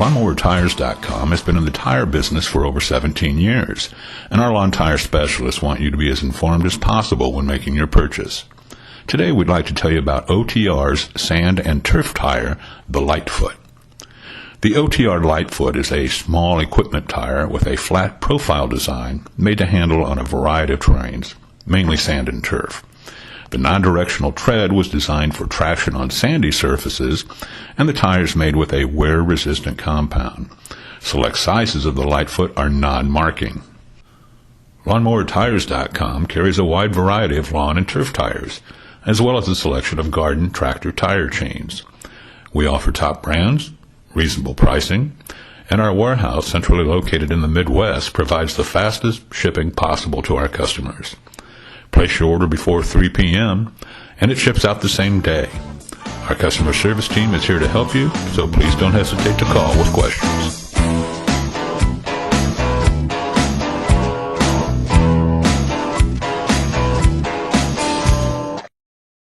LawnmowerTires.com has been in the tire business for over 17 years, and our lawn tire specialists want you to be as informed as possible when making your purchase. Today we'd like to tell you about OTR's sand and turf tire, the Litefoot. The OTR Litefoot is a small equipment tire with a flat profile design made to handle on a variety of terrains, mainly sand and turf. The non-directional tread was designed for traction on sandy surfaces, and the tire is made with a wear-resistant compound. Select sizes of the Litefoot are non-marking. LawnmowerTires.com carries a wide variety of lawn and turf tires, as well as a selection of garden tractor tire chains. We offer top brands, reasonable pricing, and our warehouse, centrally located in the Midwest, provides the fastest shipping possible to our customers. Place your order before 3 p.m., and it ships out the same day. Our customer service team is here to help you, so please don't hesitate to call with questions.